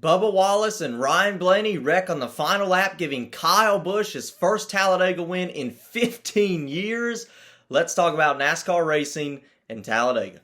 Bubba Wallace and Ryan Blaney wreck on the final lap, giving Kyle Busch his first Talladega win in 15 years. Let's talk about NASCAR racing in Talladega.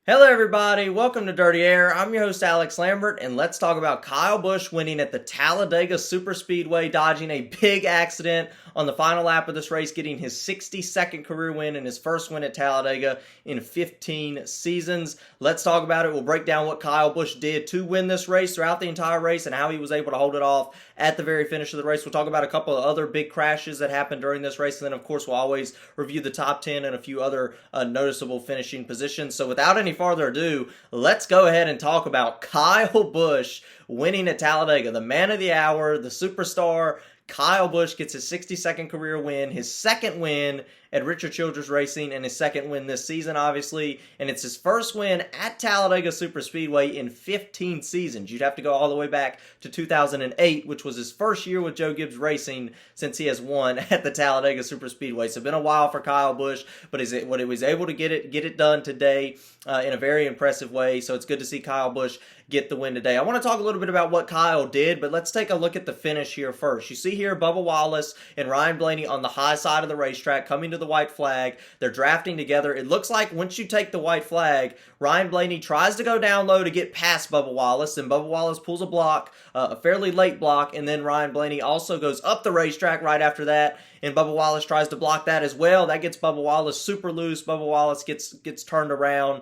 Hello everybody, welcome to Dirty Air. I'm your host Alex Lambert, and let's talk about Kyle Busch winning at the Talladega Superspeedway, dodging a big accident on the final lap of this race, getting his 62nd career win and his first win at Talladega in 15 seasons. Let's talk about it. We'll break down what Kyle Busch did to win this race throughout the entire race and how he was able to hold it off at the very finish of the race. We'll talk about a couple of other big crashes that happened during this race, and then of course we'll always review the top 10 and a few other noticeable finishing positions. So without any further ado, let's go ahead and talk about Kyle Busch winning at Talladega. The man of the hour, the superstar, Kyle Busch gets his 62nd career win, his second win at Richard Childress Racing, and his second win this season, obviously. And it's his first win at Talladega Superspeedway in 15 seasons. You'd have to go all the way back to 2008, which was his first year with Joe Gibbs Racing since he has won at the Talladega Superspeedway. So it's been a while for Kyle Busch, but he was able to get it done today in a very impressive way. So it's good to see Kyle Busch get the win today. I want to talk a little bit about what Kyle did, but let's take a look at the finish here first. You see here Bubba Wallace and Ryan Blaney on the high side of the racetrack coming to the white flag. They're drafting together. It looks like once you take the white flag, Ryan Blaney tries to go down low to get past Bubba Wallace, and Bubba Wallace pulls a block, a fairly late block, and then Ryan Blaney also goes up the racetrack right after that, and Bubba Wallace tries to block that as well. That gets Bubba Wallace super loose. Bubba Wallace gets turned around,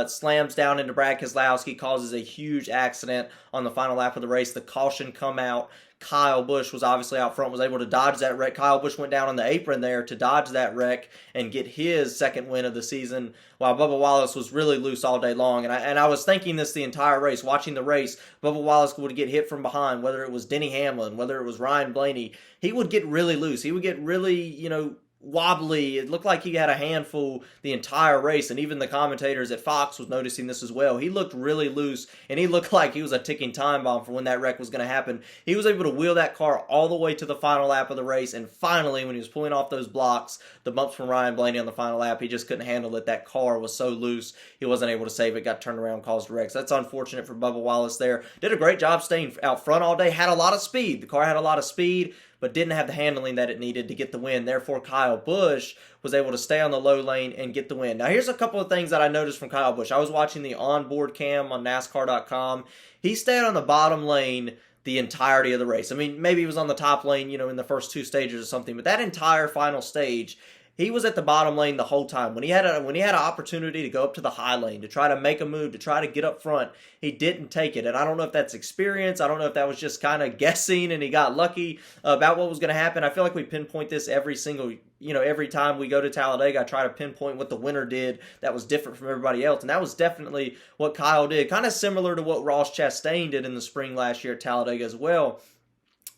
slams down into Brad Keselowski, causes a huge accident on the final lap of the race. The caution come out. Kyle Busch was obviously out front, was able to dodge that wreck. Kyle Busch went down on the apron there to dodge that wreck and get his second win of the season, while Bubba Wallace was really loose all day long. And I was thinking this the entire race, watching the race. Bubba Wallace would get hit from behind, whether it was Denny Hamlin, whether it was Ryan Blaney. He would get really loose. He would get really, wobbly. It looked like he had a handful the entire race, and even the commentators at Fox was noticing this as well. He looked really loose, and he looked like he was a ticking time bomb for when that wreck was going to happen. He was able to wheel that car all the way to the final lap of the race, and finally, when he was pulling off those blocks, the bumps from Ryan Blaney on the final lap, he just couldn't handle it. That car was so loose, he wasn't able to save it, got turned around, caused a wreck. So that's unfortunate for Bubba Wallace there. Did a great job staying out front all day, had a lot of speed. The car had a lot of speed, but didn't have the handling that it needed to get the win. Therefore, Kyle Busch was able to stay on the low lane and get the win. Now, here's a couple of things that I noticed from Kyle Busch. I was watching the onboard cam on NASCAR.com. He stayed on the bottom lane the entirety of the race. I mean, maybe he was on the top lane, in the first two stages or something, but that entire final stage, he was at the bottom lane the whole time. When he had an opportunity to go up to the high lane, to try to make a move, to try to get up front, he didn't take it. And I don't know if that's experience. I don't know if that was just kind of guessing and he got lucky about what was going to happen. I feel like we pinpoint this every time we go to Talladega. I try to pinpoint what the winner did that was different from everybody else. And that was definitely what Kyle did. Kind of similar to what Ross Chastain did in the spring last year at Talladega as well.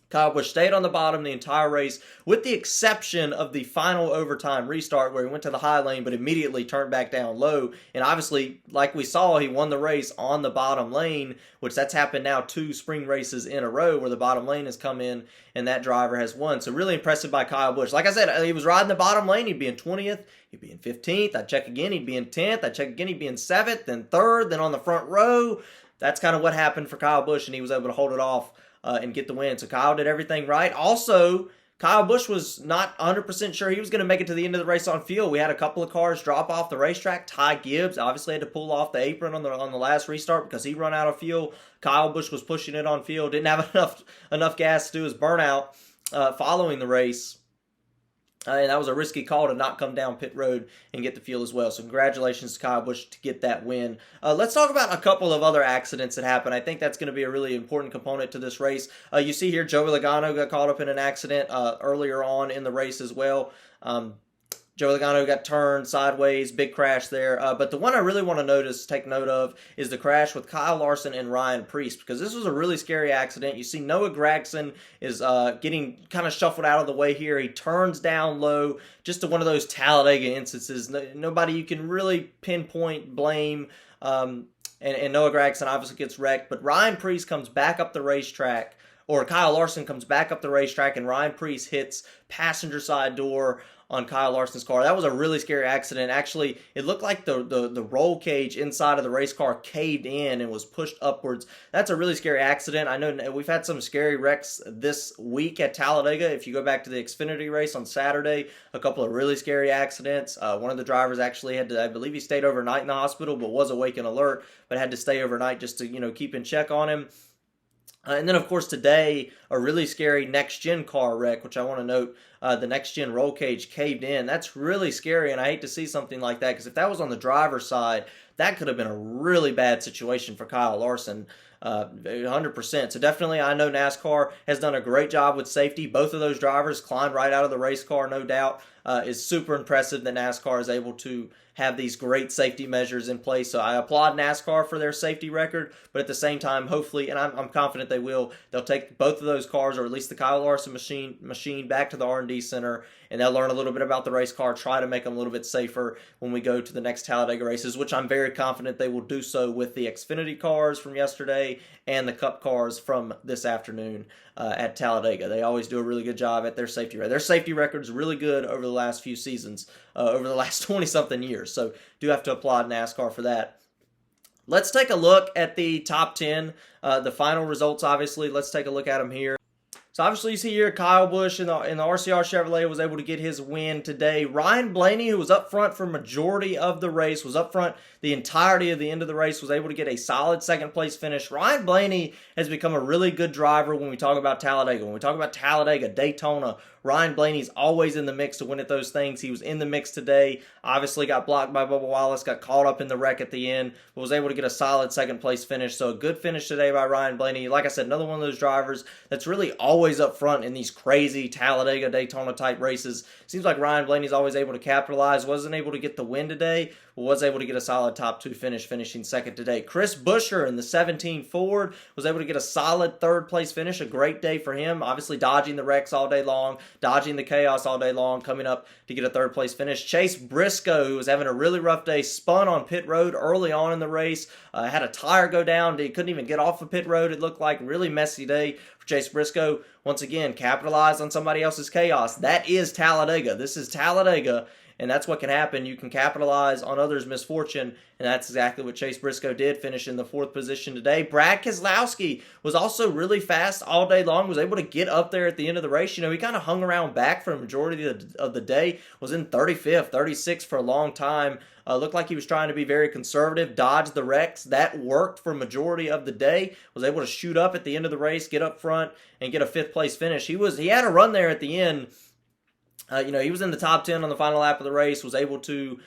Kyle Busch stayed on the bottom the entire race, with the exception of the final overtime restart where he went to the high lane but immediately turned back down low. And obviously, like we saw, he won the race on the bottom lane, which that's happened now 2 spring races in a row where the bottom lane has come in and that driver has won. So really impressive by Kyle Busch. Like I said, he was riding the bottom lane. He'd be in 20th. He'd be in 15th. I'd check again. He'd be in 10th. I'd check again. He'd be in 7th, then 3rd, then on the front row. That's kind of what happened for Kyle Busch, and he was able to hold it off and get the win. So Kyle did everything right. Also, Kyle Busch was not 100% sure he was going to make it to the end of the race on fuel. We had a couple of cars drop off the racetrack. Ty Gibbs obviously had to pull off the apron on the last restart because he run out of fuel. Kyle Busch was pushing it on fuel. Didn't have enough gas to do his burnout following the race. And that was a risky call to not come down pit road and get the fuel as well. So congratulations to Kyle Busch to get that win. Let's talk about a couple of other accidents that happened. I think that's going to be a really important component to this race. You see here, Joey Logano got caught up in an accident earlier on in the race as well. Joey Logano got turned sideways, big crash there. But the one I really want to take note of, is the crash with Kyle Larson and Ryan Preece, because this was a really scary accident. You see Noah Gragson is getting kind of shuffled out of the way here. He turns down low, just one of those Talladega instances. Nobody you can really pinpoint, blame. And Noah Gragson obviously gets wrecked, but Ryan Preece comes back up the racetrack or Kyle Larson comes back up the racetrack and Ryan Preece hits passenger side door on Kyle Larson's car. That was a really scary accident. Actually, it looked like the roll cage inside of the race car caved in and was pushed upwards. That's a really scary accident. I know we've had some scary wrecks this week at Talladega. If you go back to the Xfinity race on Saturday, a couple of really scary accidents. One of the drivers actually had to, I believe he stayed overnight in the hospital, but was awake and alert, but had to stay overnight just to, keep in check on him. And then, of course, today, a really scary next-gen car wreck, which I want to note, the next-gen roll cage caved in. That's really scary, and I hate to see something like that, because if that was on the driver's side, that could have been a really bad situation for Kyle Larson, 100%. So definitely, I know NASCAR has done a great job with safety. Both of those drivers climbed right out of the race car, no doubt. It's super impressive that NASCAR is able to have these great safety measures in place. So I applaud NASCAR for their safety record, but at the same time, hopefully, and I'm confident they will, they'll take both of those cars, or at least the Kyle Larson machine back to the R&D Center, and they'll learn a little bit about the race car, try to make them a little bit safer when we go to the next Talladega races, which I'm very confident they will do so with the Xfinity cars from yesterday and the Cup cars from this afternoon at Talladega. They always do a really good job at their safety record. Their safety record is really good over the last few seasons, over the last 20-something years. So do have to applaud NASCAR for that. Let's take a look at the top 10, the final results, obviously. Let's take a look at them here. So obviously you see here Kyle Busch in the RCR Chevrolet was able to get his win today. Ryan Blaney, who was up front for majority of the race, was up front the entirety of the end of the race, was able to get a solid second place finish. Ryan Blaney has become a really good driver when we talk about Talladega. When we talk about Talladega, Daytona, Ryan Blaney's always in the mix to win at those things. He was in the mix today. Obviously got blocked by Bubba Wallace, got caught up in the wreck at the end, but was able to get a solid second place finish. So a good finish today by Ryan Blaney. Like I said, another one of those drivers that's really always up front in these crazy Talladega, Daytona type races. Seems like Ryan Blaney's always able to capitalize. Wasn't able to get the win today, but was able to get a solid top 2 finish, finishing second today. Chris Buescher in the 17 Ford was able to get a solid third place finish. A great day for him. Obviously dodging the wrecks all day long, dodging the chaos all day long, coming up to get a third place finish. Chase Briscoe, who was having a really rough day, spun on pit road early on in the race, had a tire go down. He couldn't even get off of pit road. It looked like a really messy day for Chase Briscoe. Once again, capitalized on somebody else's chaos. That is Talladega. This is Talladega, and that's what can happen. You can capitalize on others' misfortune, and that's exactly what Chase Briscoe did, finish in the 4th position today. Brad Keselowski was also really fast all day long, was able to get up there at the end of the race. He kind of hung around back for a majority of the day, was in 35th, 36th for a long time. Looked like he was trying to be very conservative, dodged the wrecks. That worked for a majority of the day. Was able to shoot up at the end of the race, get up front, and get a 5th place finish. He had a run there at the end. He was in the top 10 on the final lap of the race, was able to,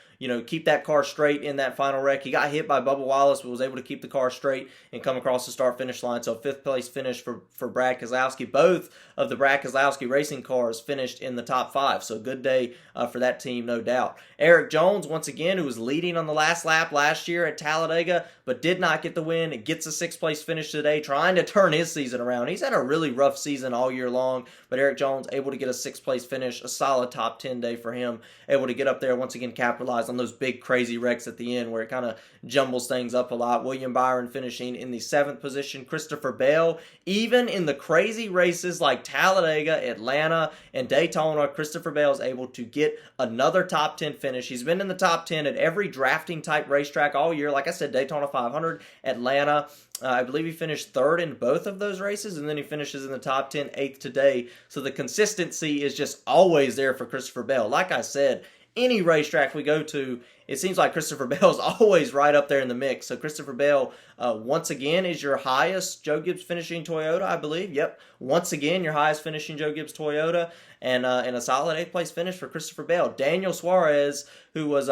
keep that car straight in that final wreck. He got hit by Bubba Wallace, but was able to keep the car straight and come across the start-finish line. So a 5th place finish for Brad Keselowski. Both of the Brad Keselowski racing cars finished in the top 5. So a good day for that team, no doubt. Eric Jones, once again, who was leading on the last lap last year at Talladega, but did not get the win. It gets a 6th place finish today, trying to turn his season around. He's had a really rough season all year long, but Eric Jones able to get a 6th place finish, a solid top 10 day for him, able to get up there, once again capitalize on those big crazy wrecks at the end where it kind of jumbles things up a lot. William Byron finishing in the 7th position. Christopher Bell, even in the crazy races like Talladega, Atlanta, and Daytona, Christopher Bell is able to get another top 10 finish. He's been in the top 10 at every drafting type racetrack all year. Like I said, Daytona 500, Atlanta, I believe he finished 3rd in both of those races, and then he finishes in the top 10, 8th today. So the consistency is just always there for Christopher Bell. Like I said, any racetrack we go to, it seems like Christopher Bell is always right up there in the mix. So Christopher Bell, once again, is your highest Joe Gibbs finishing Toyota, I believe. Yep, once again, your highest finishing Joe Gibbs Toyota, and a solid 8th place finish for Christopher Bell. Daniel Suarez, who was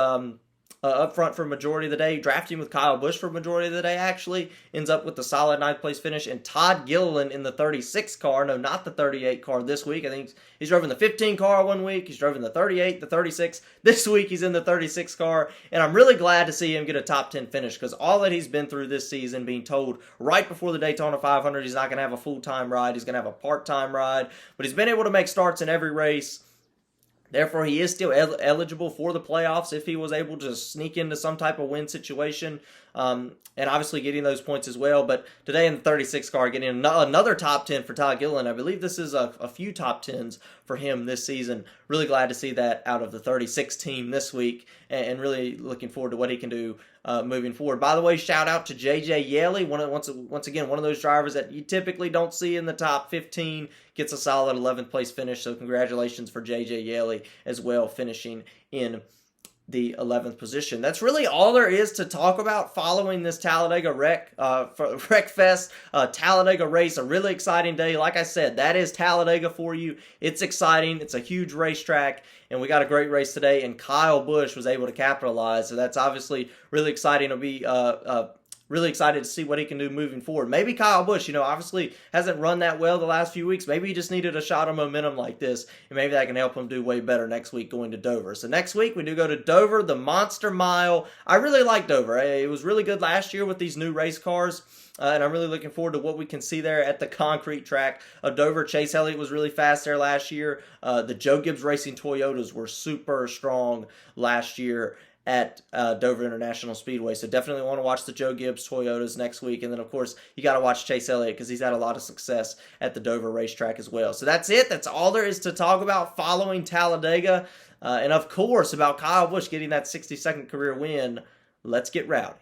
up front for majority of the day, drafting with Kyle Busch for majority of the day, actually ends up with the solid 9th place finish. And Todd Gilliland in the 36 car, no, not the 38 car this week. I think he's driving the 15 car one week, he's driving the 38, the 36. This week he's in the 36 car, and I'm really glad to see him get a top 10 finish, because all that he's been through this season, being told right before the Daytona 500 he's not going to have a full-time ride, he's going to have a part-time ride, but he's been able to make starts in every race. Therefore, he is still eligible for the playoffs if he was able to sneak into some type of win situation. and obviously getting those points as well. But today in the 36 car, getting another top 10 for Todd Gilliland. I believe this is a few top 10s for him this season. Really glad to see that out of the 36 team this week, and really looking forward to what he can do moving forward. By the way, shout out to JJ Yeley, once again, one of those drivers that you typically don't see in the top 15, gets a solid 11th place finish. So congratulations for JJ Yeley as well, finishing in the 11th position. That's really all there is to talk about following this Talladega Wreck Fest Talladega race. A really exciting day. Like I said, that is Talladega for you. It's exciting. It's a huge racetrack, and we got a great race today, and Kyle Busch was able to capitalize. So that's obviously really exciting to be really excited to see what he can do moving forward. Maybe Kyle Busch, obviously hasn't run that well the last few weeks. Maybe he just needed a shot of momentum like this, and maybe that can help him do way better next week going to Dover. So next week we do go to Dover, the Monster Mile. I really like Dover. It was really good last year with these new race cars. And I'm really looking forward to what we can see there at the concrete track of Dover. Chase Elliott was really fast there last year. The Joe Gibbs Racing Toyotas were super strong last year at Dover International Speedway. So definitely want to watch the Joe Gibbs Toyotas next week. And then, of course, you got to watch Chase Elliott because he's had a lot of success at the Dover racetrack as well. So that's it. That's all there is to talk about following Talladega. And, of course, about Kyle Busch getting that 62nd career win. Let's get rowdy.